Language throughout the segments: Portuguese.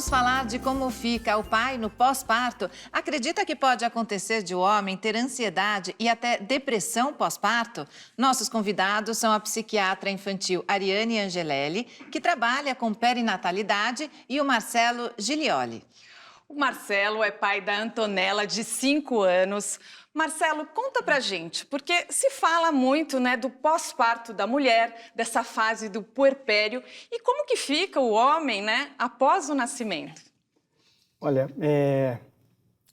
Vamos falar de como fica o pai no pós-parto. Acredita que pode acontecer de o homem ter ansiedade e até depressão pós-parto? Nossos convidados são a psiquiatra infantil Ariane Angelelli, que trabalha com perinatalidade, e o Marcelo Gilioli. O Marcelo é pai da Antonella, de 5 anos. Marcelo, conta pra gente, porque se fala muito, né, do pós-parto da mulher, dessa fase do puerpério, e como que fica o homem, né, após o nascimento? Olha,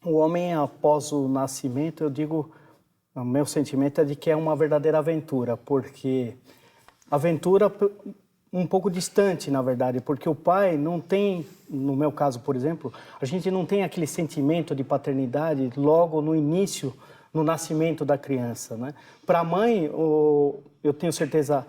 o homem após o nascimento, eu digo, o meu sentimento é de que é uma verdadeira aventura, porque aventura um pouco distante, na verdade, porque o pai não tem, no meu caso, por exemplo, a gente não tem aquele sentimento de paternidade logo no início, no nascimento da criança, né? Para a mãe, eu tenho certeza,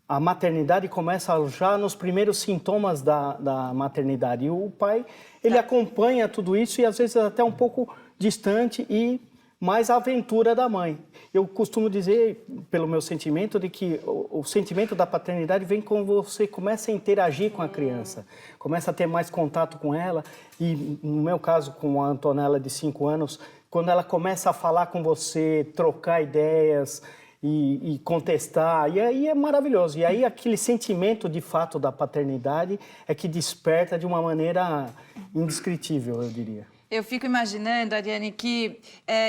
a maternidade começa já nos primeiros sintomas da maternidade. E o pai, ele acompanha tudo isso e às vezes até um pouco distante e mais a aventura da mãe. Eu costumo dizer, pelo meu sentimento, de que o sentimento da paternidade vem quando você começa a interagir com a criança, começa a ter mais contato com ela. E no meu caso, com a Antonella de 5 anos, quando ela começa a falar com você, trocar ideias e contestar, e aí é maravilhoso. E aí aquele sentimento de fato da paternidade é que desperta de uma maneira indescritível, eu diria. Eu fico imaginando, Ariane, que,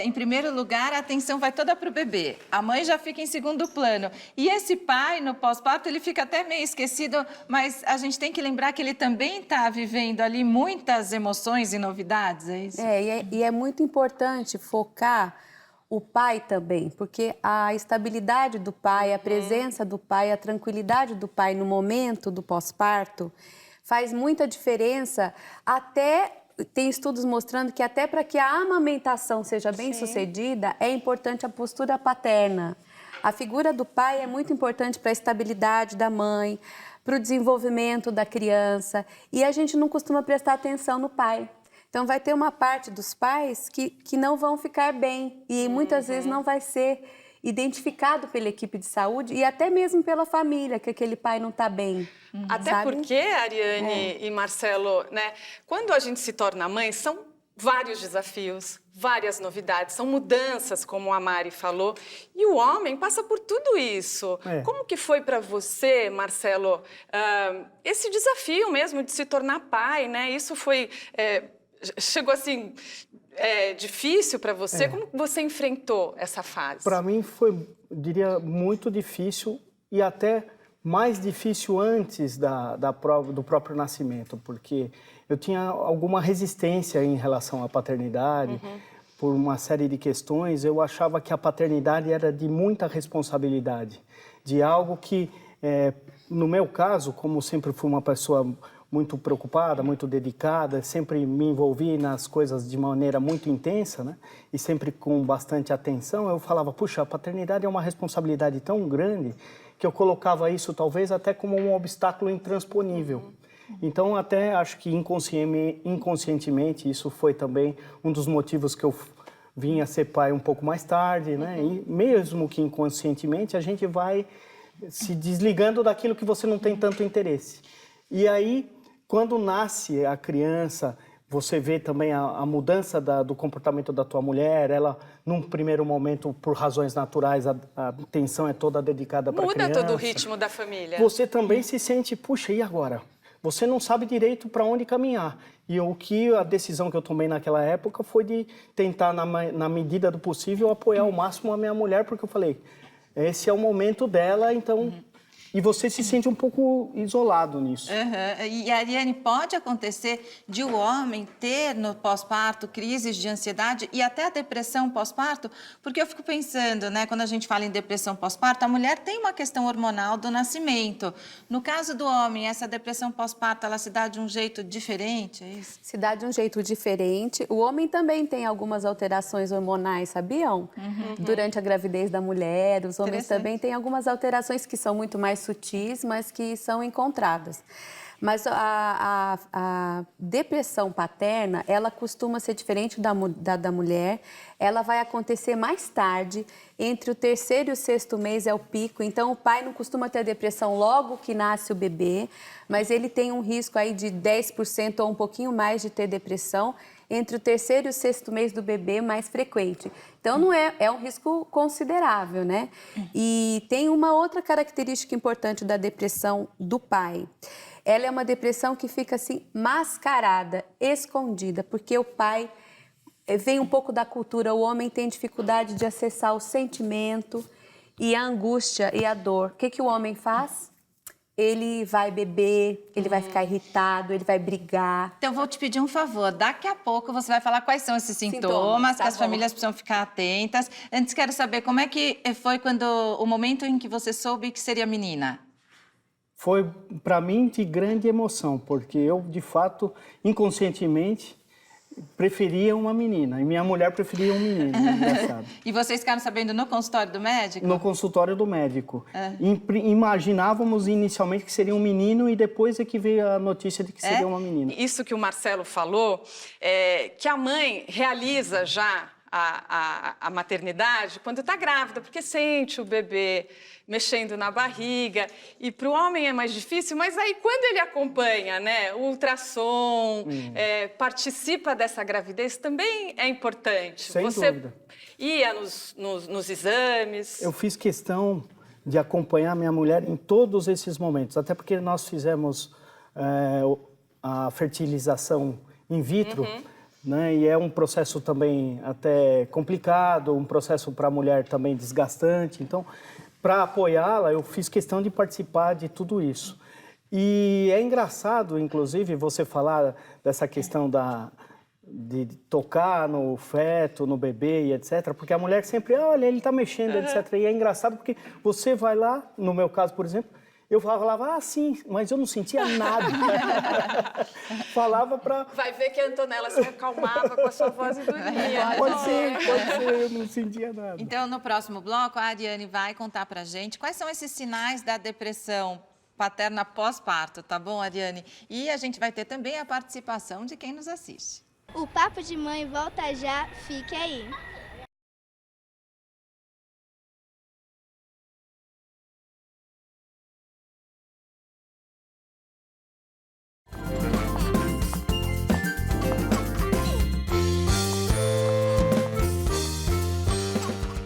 em primeiro lugar, a atenção vai toda para o bebê. A mãe já fica em segundo plano. E esse pai, no pós-parto, ele fica até meio esquecido, mas a gente tem que lembrar que ele também está vivendo ali muitas emoções e novidades, é isso? E é muito importante focar o pai também, porque a estabilidade do pai, a presença do pai, a tranquilidade do pai no momento do pós-parto faz muita diferença. Até tem estudos mostrando que até para que a amamentação seja bem sucedida, é importante a postura paterna. A figura do pai é muito importante para a estabilidade da mãe, para o desenvolvimento da criança, e a gente não costuma prestar atenção no pai. Então vai ter uma parte dos pais que não vão ficar bem e muitas vezes não vai ser identificado pela equipe de saúde e até mesmo pela família, que aquele pai não está bem. Até sabe? porque, Ariane e Marcelo, né, quando a gente se torna mãe, são vários desafios, várias novidades, são mudanças, como a Mari falou, e o homem passa por tudo isso. Como que foi para você, Marcelo, esse desafio mesmo de se tornar pai, né? Isso foi... chegou assim, difícil para você? Como você enfrentou essa fase? Para mim foi, diria, muito difícil e até mais difícil antes do próprio nascimento, porque eu tinha alguma resistência em relação à paternidade, por uma série de questões. Eu achava que a paternidade era de muita responsabilidade, de algo que, no meu caso, como sempre fui uma pessoa muito preocupada, muito dedicada, sempre me envolvi nas coisas de maneira muito intensa, né? E sempre com bastante atenção, eu falava, puxa, a paternidade é uma responsabilidade tão grande que eu colocava isso talvez até como um obstáculo intransponível. Então, até acho que inconscientemente isso foi também um dos motivos que eu vim a ser pai um pouco mais tarde, né? E mesmo que inconscientemente, a gente vai se desligando daquilo que você não tem tanto interesse. E aí, quando nasce a criança, você vê também a mudança do comportamento da tua mulher. Ela, num primeiro momento, por razões naturais, a atenção é toda dedicada para a criança. Muda todo o ritmo da família. Você também se sente, puxa, e agora? Você não sabe direito para onde caminhar. E a decisão que eu tomei naquela época foi de tentar, na medida do possível, apoiar ao máximo a minha mulher, porque eu falei, esse é o momento dela, então... E você se sente um pouco isolado nisso. E, Ariane, pode acontecer de o homem ter no pós-parto crises de ansiedade e até a depressão pós-parto? Porque eu fico pensando, né, quando a gente fala em depressão pós-parto, a mulher tem uma questão hormonal do nascimento. No caso do homem, essa depressão pós-parto, ela se dá de um jeito diferente, é isso? Se dá de um jeito diferente. O homem também tem algumas alterações hormonais, sabiam? Durante a gravidez da mulher, os homens também têm algumas alterações que são muito mais sutis, mas que são encontradas. Mas a depressão paterna, ela costuma ser diferente da mulher. Ela vai acontecer mais tarde, entre o 3º e o 6º mês é o pico. Então, o pai não costuma ter depressão logo que nasce o bebê, mas ele tem um risco aí de 10% ou um pouquinho mais de ter depressão entre o 3º e o 6º mês do bebê, mais frequente. Então, não é um risco considerável, né? E tem uma outra característica importante da depressão do pai. Ela é uma depressão que fica assim, mascarada, escondida, porque o pai vem um pouco da cultura, o homem tem dificuldade de acessar o sentimento e a angústia e a dor. O que o homem faz? Ele vai beber, ele vai ficar irritado, ele vai brigar. Então, vou te pedir um favor. Daqui a pouco você vai falar quais são esses sintomas, tá que as bom. famílias precisam ficar atentas. Antes, quero saber como é que foi o momento em que você soube que seria menina? Foi, para mim, de grande emoção, porque eu, de fato, inconscientemente, preferia uma menina. E minha mulher preferia um menino, engraçado. E vocês ficaram sabendo no consultório do médico? No consultório do médico. Imaginávamos inicialmente que seria um menino e depois é que veio a notícia de que seria uma menina. Isso que o Marcelo falou, que a mãe realiza já a maternidade quando está grávida, porque sente o bebê mexendo na barriga. E para o homem é mais difícil, mas aí quando ele acompanha, né, o ultrassom, participa dessa gravidez, também é importante. Sem dúvida. Ia nos exames. Eu fiz questão de acompanhar minha mulher em todos esses momentos, até porque nós fizemos a fertilização in vitro, né? E é um processo também até complicado, um processo para a mulher também desgastante. Então, para apoiá-la, eu fiz questão de participar de tudo isso. E é engraçado, inclusive, você falar dessa questão de tocar no feto, no bebê e etc. Porque a mulher sempre, olha, ele está mexendo, etc. E é engraçado porque você vai lá, no meu caso, por exemplo, eu falava, sim, mas eu não sentia nada. Falava para... Vai ver que a Antonella se acalmava com a sua voz e dormia. Pode ser, eu não sentia nada. Então, no próximo bloco, a Ariane vai contar pra gente quais são esses sinais da depressão paterna pós-parto, tá bom, Ariane? E a gente vai ter também a participação de quem nos assiste. O Papo de Mãe volta já, fique aí.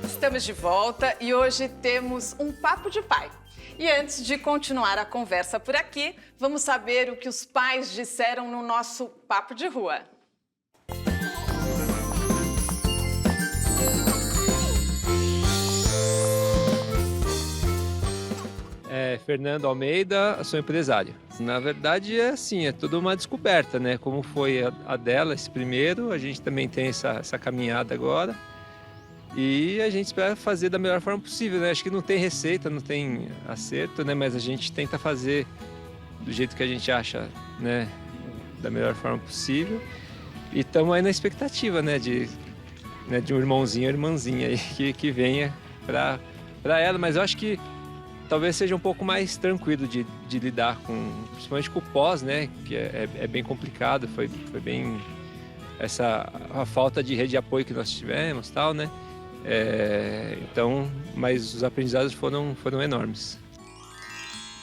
Estamos de volta e hoje temos um Papo de Pai. E antes de continuar a conversa por aqui, vamos saber o que os pais disseram no nosso Papo de Rua. Fernando Almeida, sou empresário. Na verdade, é assim, é toda uma descoberta, né? Como foi a dela, esse primeiro, a gente também tem essa caminhada agora. E a gente espera fazer da melhor forma possível, né? Acho que não tem receita, não tem acerto, né? Mas a gente tenta fazer do jeito que a gente acha, né? Da melhor forma possível. E estamos aí na expectativa, né? De um irmãozinho ou irmãzinha aí que venha para ela. Mas eu acho que talvez seja um pouco mais tranquilo de lidar com, principalmente com o pós, né? Que é bem complicado, foi bem a falta de rede de apoio que nós tivemos, tal, né? Então, mas os aprendizados foram enormes.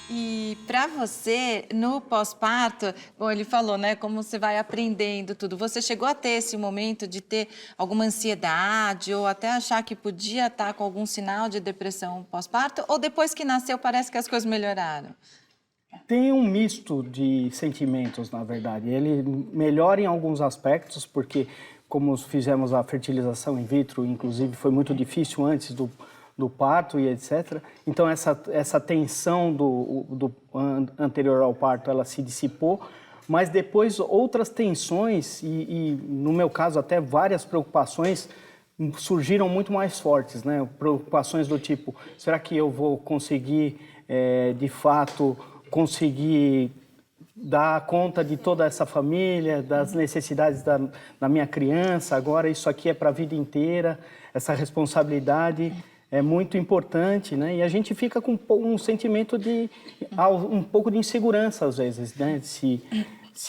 E para você, no pós-parto, bom, ele falou, né, como você vai aprendendo tudo. Você chegou a ter esse momento de ter alguma ansiedade ou até achar que podia estar com algum sinal de depressão pós-parto? Ou depois que nasceu parece que as coisas melhoraram? Tem um misto de sentimentos, na verdade. Ele melhora em alguns aspectos, porque como fizemos a fertilização in vitro, inclusive foi muito difícil antes do parto e etc. Então, essa tensão do anterior ao parto, ela se dissipou, mas depois outras tensões e no meu caso, até várias preocupações surgiram muito mais fortes, né? Preocupações do tipo, será que eu vou conseguir, de fato, conseguir dar conta de toda essa família, das necessidades da minha criança, agora isso aqui é para a vida inteira, essa responsabilidade é muito importante, né? E a gente fica com um sentimento de um pouco de insegurança às vezes, né? Se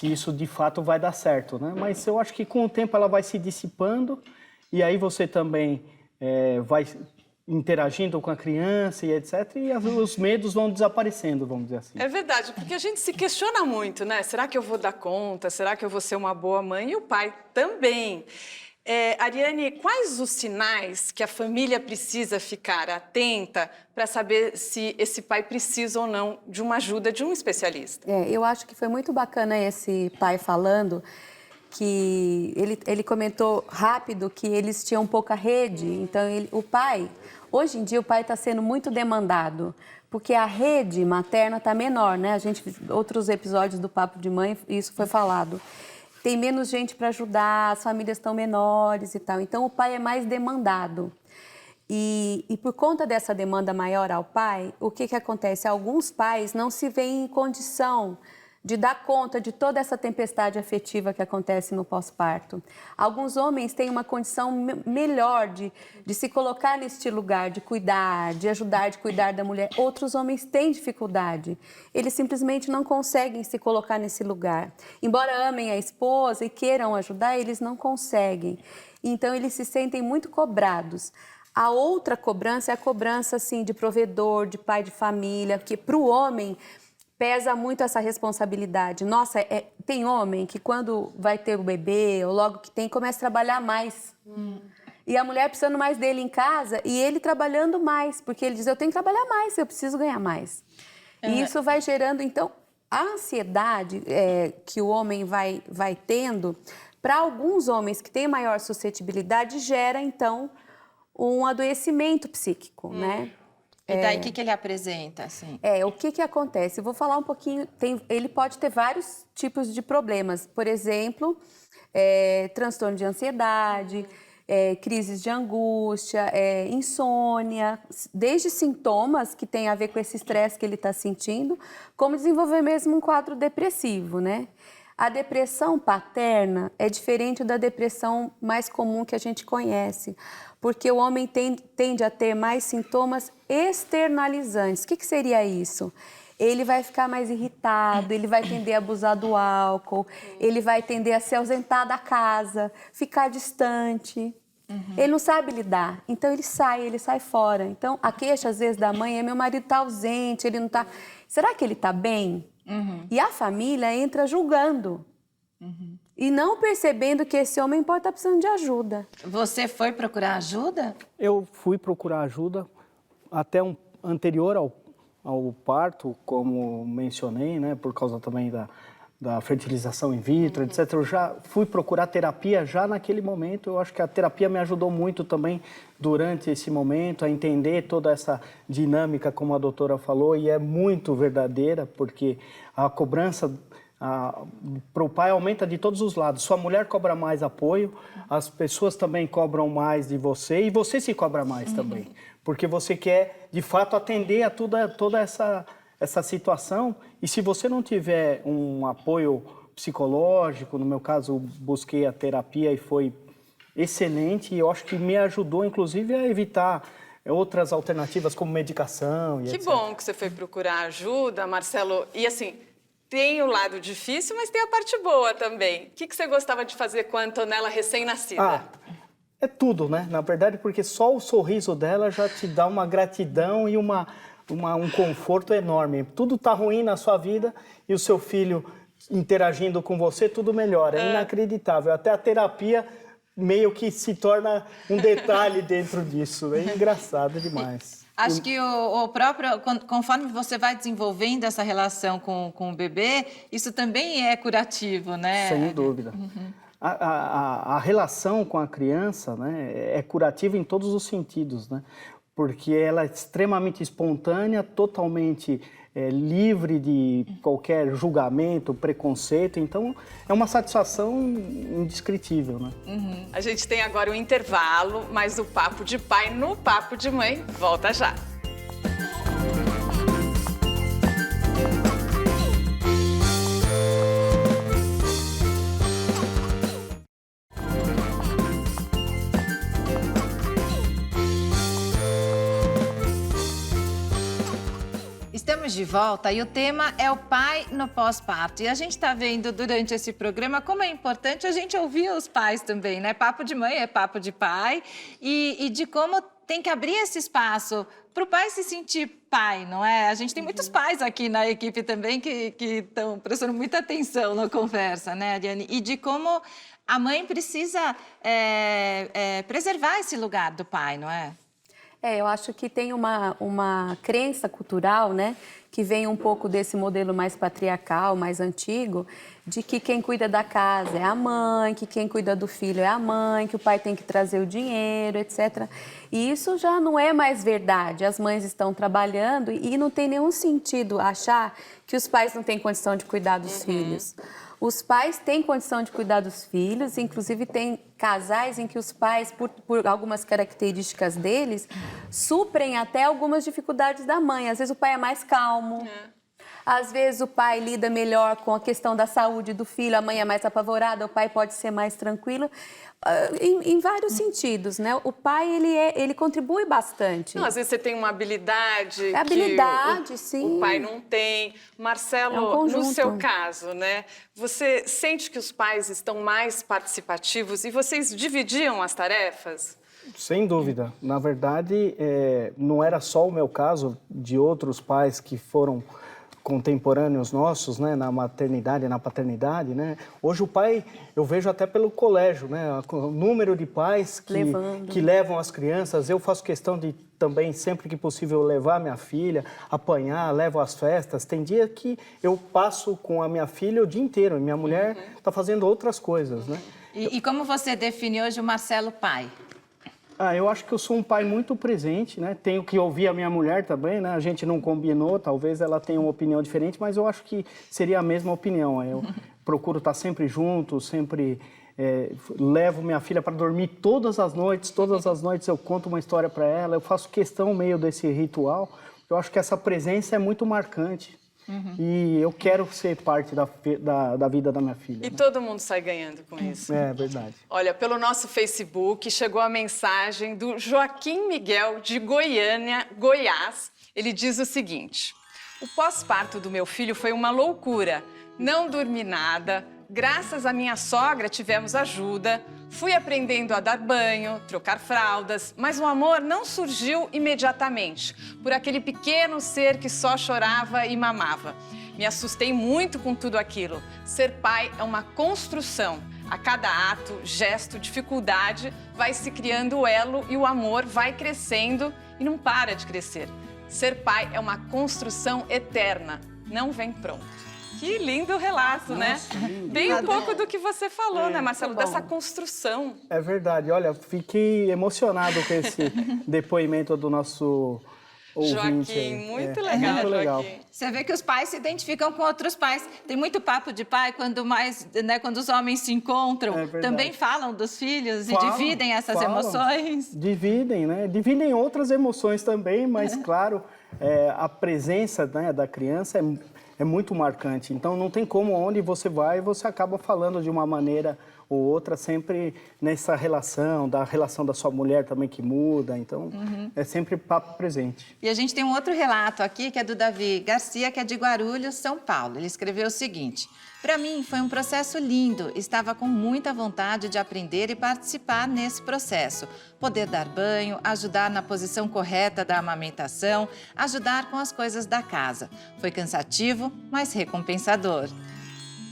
isso de fato vai dar certo, né? Mas eu acho que com o tempo ela vai se dissipando e aí você também vai interagindo com a criança e etc. E os medos vão desaparecendo, vamos dizer assim. É verdade, porque a gente se questiona muito, né? Será que eu vou dar conta? Será que eu vou ser uma boa mãe? E o pai também. Ariane, quais os sinais que a família precisa ficar atenta para saber se esse pai precisa ou não de uma ajuda de um especialista? Eu acho que foi muito bacana esse pai falando que ele comentou rápido que eles tinham pouca rede, então hoje em dia o pai está sendo muito demandado, porque a rede materna está menor, né? Outros episódios do Papo de Mãe, isso foi falado. Tem menos gente para ajudar, as famílias estão menores e tal. Então, o pai é mais demandado. E por conta dessa demanda maior ao pai, o que acontece? Alguns pais não se veem em condição de dar conta de toda essa tempestade afetiva que acontece no pós-parto. Alguns homens têm uma condição melhor de se colocar neste lugar, de cuidar, de ajudar, de cuidar da mulher. Outros homens têm dificuldade. Eles simplesmente não conseguem se colocar nesse lugar. Embora amem a esposa e queiram ajudar, eles não conseguem. Então, eles se sentem muito cobrados. A outra cobrança é a cobrança assim, de provedor, de pai de família, que para o homem pesa muito essa responsabilidade. Nossa, tem homem que quando vai ter o bebê, ou logo que tem, começa a trabalhar mais. E a mulher precisando mais dele em casa e ele trabalhando mais, porque ele diz, eu tenho que trabalhar mais, eu preciso ganhar mais. E isso vai gerando, então, a ansiedade que o homem vai tendo, para alguns homens que têm maior suscetibilidade, gera, então, um adoecimento psíquico, né? E daí, o que ele apresenta, assim? O que acontece? Eu vou falar um pouquinho, ele pode ter vários tipos de problemas. Por exemplo, transtorno de ansiedade, crises de angústia, insônia, desde sintomas que têm a ver com esse estresse que ele está sentindo, como desenvolver mesmo um quadro depressivo, né? A depressão paterna é diferente da depressão mais comum que a gente conhece, porque o homem tende a ter mais sintomas externalizantes. O que seria isso? Ele vai ficar mais irritado, ele vai tender a abusar do álcool, ele vai tender a se ausentar da casa, ficar distante. Ele não sabe lidar, então ele sai fora. Então, a queixa, às vezes, da mãe é: meu marido está ausente, ele não está... Será que ele está bem? E a família entra julgando. E não percebendo que esse homem pode estar precisando de ajuda. Você foi procurar ajuda? Eu fui procurar ajuda até anterior ao parto, como mencionei, né, por causa também da fertilização in vitro, etc. Eu já fui procurar terapia já naquele momento. Eu acho que a terapia me ajudou muito também durante esse momento a entender toda essa dinâmica, como a doutora falou, e é muito verdadeira, porque a cobrança para o pai aumenta de todos os lados. Sua mulher cobra mais apoio, as pessoas também cobram mais de você e você se cobra mais também, porque você quer, de fato, atender a toda essa situação, e se você não tiver um apoio psicológico, no meu caso, busquei a terapia e foi excelente, e eu acho que me ajudou, inclusive, a evitar outras alternativas como medicação e Que etc. bom que você foi procurar ajuda, Marcelo. E assim, tem o lado difícil, mas tem a parte boa também. O que você gostava de fazer com a Antonella recém-nascida? É tudo, né? Na verdade, porque só o sorriso dela já te dá uma gratidão e um conforto enorme. Tudo tá ruim na sua vida e o seu filho interagindo com você, tudo melhora. É inacreditável. Até a terapia meio que se torna um detalhe dentro disso. É engraçado demais. Acho que o próprio, conforme você vai desenvolvendo essa relação com o bebê, isso também é curativo, né? Sem dúvida. A relação com a criança, né, é curativa em todos os sentidos, né? Porque ela é extremamente espontânea, totalmente livre de qualquer julgamento, preconceito. Então, é uma satisfação indescritível, né? A gente tem agora um intervalo, mas o Papo de Pai no Papo de Mãe volta já. Estamos de volta e o tema é o pai no pós-parto. E a gente está vendo durante esse programa como é importante a gente ouvir os pais também, né? Papo de mãe é papo de pai e de como tem que abrir esse espaço para o pai se sentir pai, não é? A gente tem muitos pais aqui na equipe também que estão prestando muita atenção na conversa, né, Ariane? E de como a mãe precisa preservar esse lugar do pai, não é? Eu acho que tem uma crença cultural, né, que vem um pouco desse modelo mais patriarcal, mais antigo, de que quem cuida da casa é a mãe, que quem cuida do filho é a mãe, que o pai tem que trazer o dinheiro, etc. E isso já não é mais verdade. As mães estão trabalhando e não tem nenhum sentido achar que os pais não têm condição de cuidar dos filhos. Os pais têm condição de cuidar dos filhos, inclusive tem casais em que os pais, por algumas características deles, suprem até algumas dificuldades da mãe. Às vezes o pai é mais calmo, às vezes o pai lida melhor com a questão da saúde do filho, a mãe é mais apavorada, o pai pode ser mais tranquilo. Em vários sentidos, né? O pai, ele contribui bastante. Não, às vezes você tem uma habilidade que sim. o pai não tem. Marcelo, no seu caso, né? Você sente que os pais estão mais participativos e vocês dividiam as tarefas? Sem dúvida. Na verdade, não era só o meu caso, de outros pais que foram contemporâneos nossos, né, na maternidade e na paternidade, né? Hoje o pai, eu vejo até pelo colégio, né, o número de pais que levam as crianças. Eu faço questão de também, sempre que possível, levar minha filha, apanhar, levo às festas. Tem dia que eu passo com a minha filha o dia inteiro e minha mulher está fazendo outras coisas, né? E como você define hoje o Marcelo pai? Eu acho que eu sou um pai muito presente, né? Tenho que ouvir a minha mulher também, né? A gente não combinou, talvez ela tenha uma opinião diferente, mas eu acho que seria a mesma opinião. Eu procuro estar sempre junto, sempre levo minha filha para dormir todas as noites eu conto uma história para ela, eu faço questão meio desse ritual. Eu acho que essa presença é muito marcante. E eu quero ser parte da vida da minha filha. E todo mundo sai ganhando com isso. É verdade. Olha, pelo nosso Facebook chegou a mensagem do Joaquim Miguel, de Goiânia, Goiás. Ele diz o seguinte: o pós-parto do meu filho foi uma loucura. Não dormi nada. Graças à minha sogra tivemos ajuda. Fui aprendendo a dar banho, trocar fraldas, mas o amor não surgiu imediatamente por aquele pequeno ser que só chorava e mamava. Me assustei muito com tudo aquilo. Ser pai é uma construção. A cada ato, gesto, dificuldade, vai se criando o elo e o amor vai crescendo e não para de crescer. Ser pai é uma construção eterna, não vem pronto. Que lindo relato, né? Bem um pouco do que você falou, né, Marcelo? Dessa construção. É verdade. Olha, fiquei emocionado com esse depoimento do nosso ouvinte. Joaquim, muito legal, muito legal. Joaquim. Você vê que os pais se identificam com outros pais. Tem muito papo de pai quando os homens se encontram, também falam dos filhos e dividem essas emoções. Dividem, né? Dividem outras emoções também, mas claro, a presença, né, da criança é muito marcante. Então, não tem como, onde você vai, você acaba falando de uma maneira ou outra, sempre nessa relação, da relação da sua mulher também que muda. Então, é sempre papo presente. E a gente tem um outro relato aqui, que é do Davi Garcia, que é de Guarulhos, São Paulo. Ele escreveu o seguinte: para mim, foi um processo lindo. Estava com muita vontade de aprender e participar nesse processo. Poder dar banho, ajudar na posição correta da amamentação, ajudar com as coisas da casa. Foi cansativo, mas recompensador.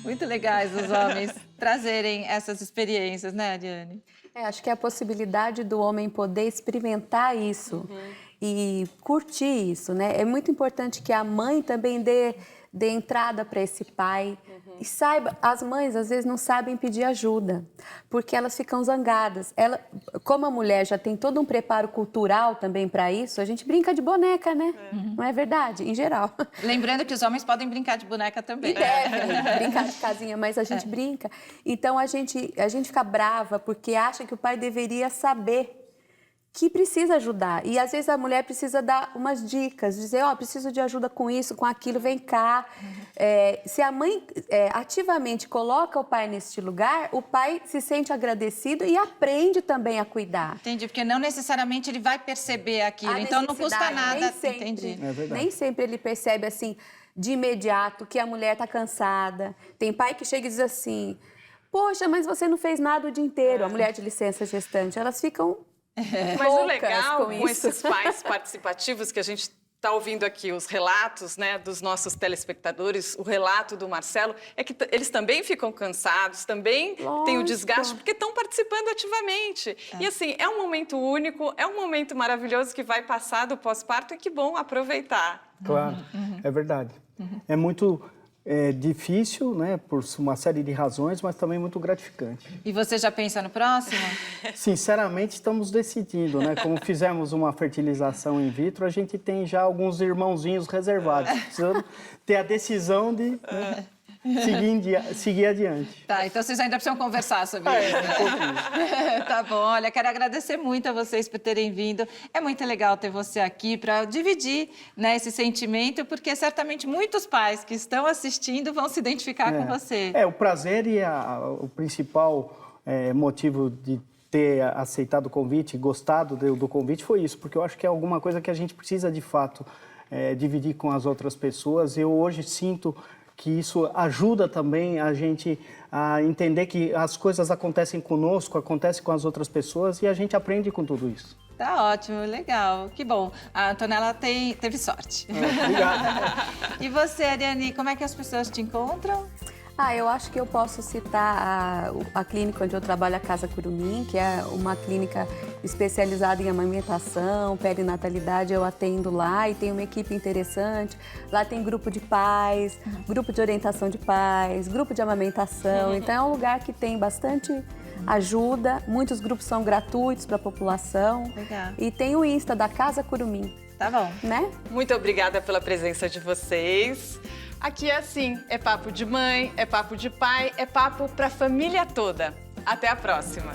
Muito legais os homens trazerem essas experiências, né, Ariane? Acho que é a possibilidade do homem poder experimentar isso e curtir isso, né? É muito importante que a mãe também dê entrada para esse pai. E saiba, as mães às vezes não sabem pedir ajuda, porque elas ficam zangadas. Como a mulher já tem todo um preparo cultural também para isso, a gente brinca de boneca, né? Não é verdade? Em geral. Lembrando que os homens podem brincar de boneca também. E devem brincar de casinha, mas a gente brinca. Então a gente fica brava porque acha que o pai deveria saber que precisa ajudar. E às vezes a mulher precisa dar umas dicas, dizer, preciso de ajuda com isso, com aquilo, vem cá. Se a mãe ativamente coloca o pai neste lugar, o pai se sente agradecido e aprende também a cuidar. Entendi, porque não necessariamente ele vai perceber aquilo, A então não custa necessidade, nada. nem sempre. Entendi. É verdade. Nem sempre ele percebe assim, de imediato, que a mulher está cansada. Tem pai que chega e diz assim, poxa, mas você não fez nada o dia inteiro. A mulher de licença gestante, elas ficam Mas o loucas legal com isso. esses pais participativos que a gente está ouvindo aqui, os relatos, né, dos nossos telespectadores, o relato do Marcelo, é que eles também ficam cansados, também têm o desgaste, porque estão participando ativamente. E assim, é um momento único, é um momento maravilhoso que vai passar do pós-parto e que bom aproveitar. Claro, é verdade. É muito difícil, né, por uma série de razões, mas também muito gratificante. E você já pensa no próximo? Sinceramente, estamos decidindo, né? Como fizemos uma fertilização in vitro, a gente tem já alguns irmãozinhos reservados. Precisamos ter a decisão de seguir adiante. Tá, então vocês ainda precisam conversar sobre isso. Tá bom, olha, quero agradecer muito a vocês por terem vindo. É muito legal ter você aqui para dividir, né, esse sentimento, porque certamente muitos pais que estão assistindo vão se identificar com você. O prazer e o principal motivo de ter aceitado o convite, gostado do convite, foi isso, porque eu acho que é alguma coisa que a gente precisa, de fato, dividir com as outras pessoas. Eu hoje sinto que isso ajuda também a gente a entender que as coisas acontecem conosco, acontecem com as outras pessoas e a gente aprende com tudo isso. Tá ótimo, legal, que bom. A Antonella teve sorte. Obrigado. E você, Ariane, como é que as pessoas te encontram? Eu acho que eu posso citar a clínica onde eu trabalho, a Casa Curumim, que é uma clínica especializada em amamentação, perinatalidade. Eu atendo lá e tem uma equipe interessante. Lá tem grupo de pais, grupo de orientação de pais, grupo de amamentação. Então é um lugar que tem bastante ajuda. Muitos grupos são gratuitos para a população. Legal. E tem o Insta da Casa Curumim, Tá bom. né? Muito obrigada pela presença de vocês. Aqui é assim, é papo de mãe, é papo de pai, é papo para a família toda. Até a próxima!